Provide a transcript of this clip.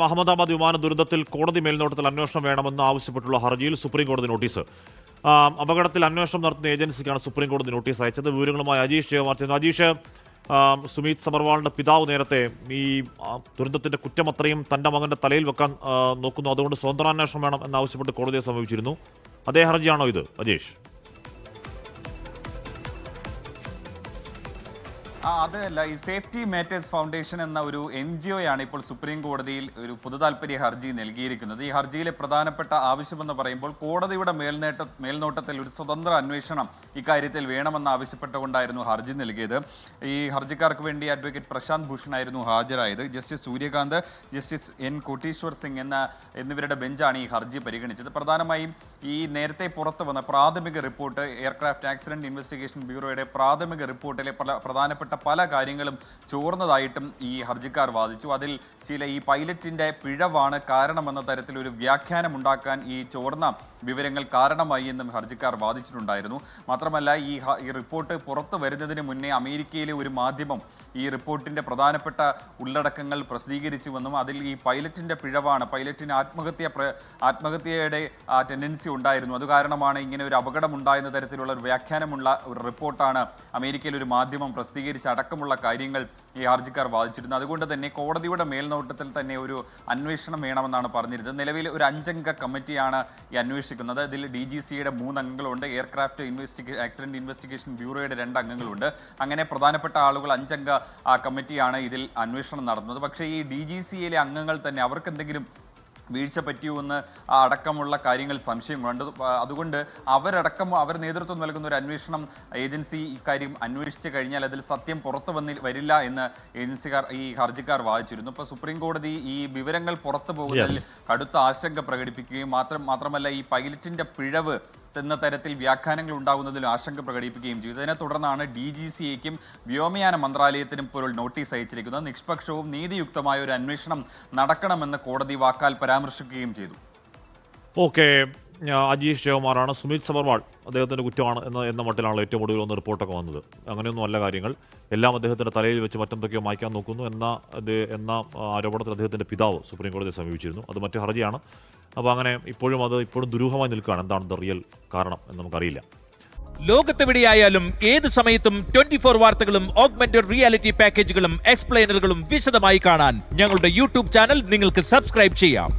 അഹമ്മദാബാദ് വിമാന ദുരന്തത്തിൽ കോടതി മേൽനോട്ടത്തിൽ അന്വേഷണം വേണമെന്ന് ആവശ്യപ്പെട്ടുള്ള ഹർജിയിൽ സുപ്രീം കോടതി നോട്ടീസ്. അപകടത്തിൽ അന്വേഷണം നടത്തുന്ന ഏജൻസിക്കാണ് സുപ്രീം കോടതി നോട്ടീസ് അയച്ചത്. വിവരങ്ങളുമായി അജീഷ് ജയമാർത്തി. അജീഷ്, സുമീത് സബർവാളിന്റെ പിതാവ് നേരത്തെ ഈ ദുരന്തത്തിന്റെ കുറ്റം അത്രയും തന്റെ മകന്റെ തലയിൽ വെക്കാൻ നോക്കുന്നു, അതുകൊണ്ട് സ്വതന്ത്രാന്വേഷണം വേണം എന്നാവശ്യപ്പെട്ട് കോടതിയെ സമീപിച്ചിരുന്നു. അതേ ഹർജിയാണോ ഇത്, അജീഷ്? അതല്ല, ഈ സേഫ്റ്റി മാറ്റേഴ്സ് ഫൗണ്ടേഷൻ എന്ന ഒരു NGO ആണ് ഇപ്പോൾ സുപ്രീം കോടതിയിൽ ഒരു പൊതുതാൽപര്യ ഹർജി നൽകിയിരിക്കുന്നത്. ഈ ഹർജിയിലെ പ്രധാനപ്പെട്ട ആവശ്യമെന്ന് പറയുമ്പോൾ കോടതിയുടെ മേൽനോട്ടത്തിൽ ഒരു സ്വതന്ത്ര അന്വേഷണം ഇക്കാര്യത്തിൽ വേണമെന്ന് ആവശ്യപ്പെട്ടുകൊണ്ടായിരുന്നു ഹർജി നൽകിയത്. ഈ ഹർജിക്കാർക്ക് വേണ്ടി അഡ്വക്കേറ്റ് പ്രശാന്ത് ഭൂഷണായിരുന്നു ഹാജരായത്. Justice Suryakant, justice N Koteeswar Singh എന്നിവരുടെ ബെഞ്ചാണ് ഈ ഹർജി പരിഗണിച്ചത്. പ്രധാനമായും ഈ നേരത്തെ പുറത്തു വന്ന പ്രാഥമിക റിപ്പോർട്ട്, എയർക്രാഫ്റ്റ് ആക്സിഡന്റ് ഇൻവെസ്റ്റിഗേഷൻ ബ്യൂറോയുടെ പ്രാഥമിക റിപ്പോർട്ടിലെ പ്രധാനപ്പെട്ട പല കാര്യങ്ങളും ചോർന്നതായിട്ടും ഈ ഹർജിക്കാർ വാദിച്ചു. അതിൽ ഈ പൈലറ്റിന്റെ പിഴവാണ് കാരണമെന്ന തരത്തിൽ ഒരു വ്യാഖ്യാനം ഉണ്ടാക്കാൻ ഈ ചോർന്ന വിവരങ്ങൾ കാരണമായി എന്നും ഹർജിക്കാർ വാദിച്ചിട്ടുണ്ടായിരുന്നു. മാത്രമല്ല, ഈ റിപ്പോർട്ട് പുറത്തു വരുന്നതിന് മുന്നേ അമേരിക്കയിലെ ഒരു മാധ്യമം ഈ റിപ്പോർട്ടിന്റെ പ്രധാനപ്പെട്ട ഉള്ളടക്കങ്ങൾ പ്രസിദ്ധീകരിച്ചുവെന്നും അതിൽ ഈ പൈലറ്റിന്റെ പിഴവാണ്, പൈലറ്റിന് ആത്മഹത്യയുടെ ടെൻഡൻസി ഉണ്ടായിരുന്നു, അത് കാരണമാണ് ഇങ്ങനെ ഒരു അപകടം ഉണ്ടായെന്ന തരത്തിലുള്ള ഒരു വ്യാഖ്യാനമുള്ള ഒരു റിപ്പോർട്ടാണ് അമേരിക്കയിൽ ഒരു മാധ്യമം പ്രസിദ്ധീകരിച്ച അടക്കമുള്ള കാര്യങ്ങൾ ഈ ഹർജിക്കാർ വാദിച്ചിരുന്നു. അതുകൊണ്ട് തന്നെ കോടതിയുടെ മേൽനോട്ടത്തിൽ തന്നെ ഒരു അന്വേഷണം വേണമെന്നാണ് പറഞ്ഞിരുന്നത്. നിലവിൽ ഒരു 5 അംഗ കമ്മിറ്റിയാണ് ഈ അന്വേഷിക്കുന്നത്. ഇതിൽ DGCയുടെ 3 അംഗങ്ങളുണ്ട്, എയർക്രാഫ്റ്റ് ആക്സിഡന്റ് ഇൻവെസ്റ്റിഗേഷൻ ബ്യൂറോയുടെ 2 അംഗങ്ങളുണ്ട്. അങ്ങനെ പ്രധാനപ്പെട്ട ആളുകൾ 5 അംഗ കമ്മിറ്റിയാണ് ഇതിൽ അന്വേഷണം നടത്തുന്നത്. പക്ഷേ ഈ DGCയിലെ അംഗങ്ങൾ തന്നെ അവർക്ക് എന്തെങ്കിലും വീഴ്ച പറ്റിയുമെന്ന് അടക്കമുള്ള കാര്യങ്ങൾ സംശയങ്ങളുണ്ട്. അതുകൊണ്ട് അവർ നേതൃത്വം നൽകുന്ന ഒരു അന്വേഷണം ഏജൻസി ഇക്കാര്യം അന്വേഷിച്ചു കഴിഞ്ഞാൽ അതിൽ സത്യം പുറത്തു വരില്ല എന്ന് ഈ ഹർജിക്കാർ വാദിച്ചിരുന്നു. ഇപ്പോൾ സുപ്രീം കോടതി ഈ വിവരങ്ങൾ പുറത്തു പോകുന്നതിൽ കടുത്ത ആശങ്ക പ്രകടിപ്പിക്കുകയും മാത്രമല്ല ഈ പൈലറ്റിന്റെ പിഴവ് എന്ന തരത്തിൽ വ്യാഖ്യാനങ്ങൾ ഉണ്ടാകുന്നതിലും ആശങ്ക പ്രകടിപ്പിക്കുകയും ചെയ്തു. ഇതിനെ തുടർന്നാണ് DGCയ്ക്കും വ്യോമയാന മന്ത്രാലയത്തിനും ഇപ്പോൾ നോട്ടീസ് അയച്ചിരിക്കുന്നത്. നിഷ്പക്ഷവും നീതിയുക്തമായ ഒരു അന്വേഷണം നടക്കണമെന്ന് കോടതി വാക്കാൽ പരാമർശിക്കുകയും ചെയ്തു. ഓക്കെ, അജീഷ് ജയകുമാറാണ്. സുമീത് സബർവാൾ അദ്ദേഹത്തിൻ്റെ കുറ്റമാണ് എന്ന മട്ടിലാണല്ലോ ഏറ്റവും ഒടുവിൽ ഒന്ന് റിപ്പോർട്ടൊക്കെ വന്നത്. അങ്ങനെയൊന്നും അല്ല കാര്യങ്ങൾ. എല്ലാം അദ്ദേഹത്തിൻ്റെ തലയിൽ വെച്ച് മറ്റെന്തൊക്കെയോ മായ്ക്കാൻ നോക്കുന്നു എന്ന ആരോപണത്തിൽ അദ്ദേഹത്തിൻ്റെ പിതാവ് സുപ്രീം കോടതിയെ സമീപിച്ചിരുന്നു. അത് മറ്റു ഹർജിയാണ്. അപ്പോൾ അങ്ങനെ ഇപ്പോഴും ദുരൂഹമായി നിൽക്കുകയാണ്. എന്താണ് റിയൽ കാരണം എന്ന് നമുക്കറിയില്ല. ലോകത്തെവിടെയായാലും ഏത് സമയത്തും 24 വാർത്തകളും ഓഗ്മെന്റഡ് റിയാലിറ്റി പാക്കേജുകളും എക്സ്പ്ലെയിനറുകളും വിശദമായി കാണാൻ ഞങ്ങളുടെ YouTube ചാനൽ നിങ്ങൾക്ക് സബ്സ്ക്രൈബ് ചെയ്യാം.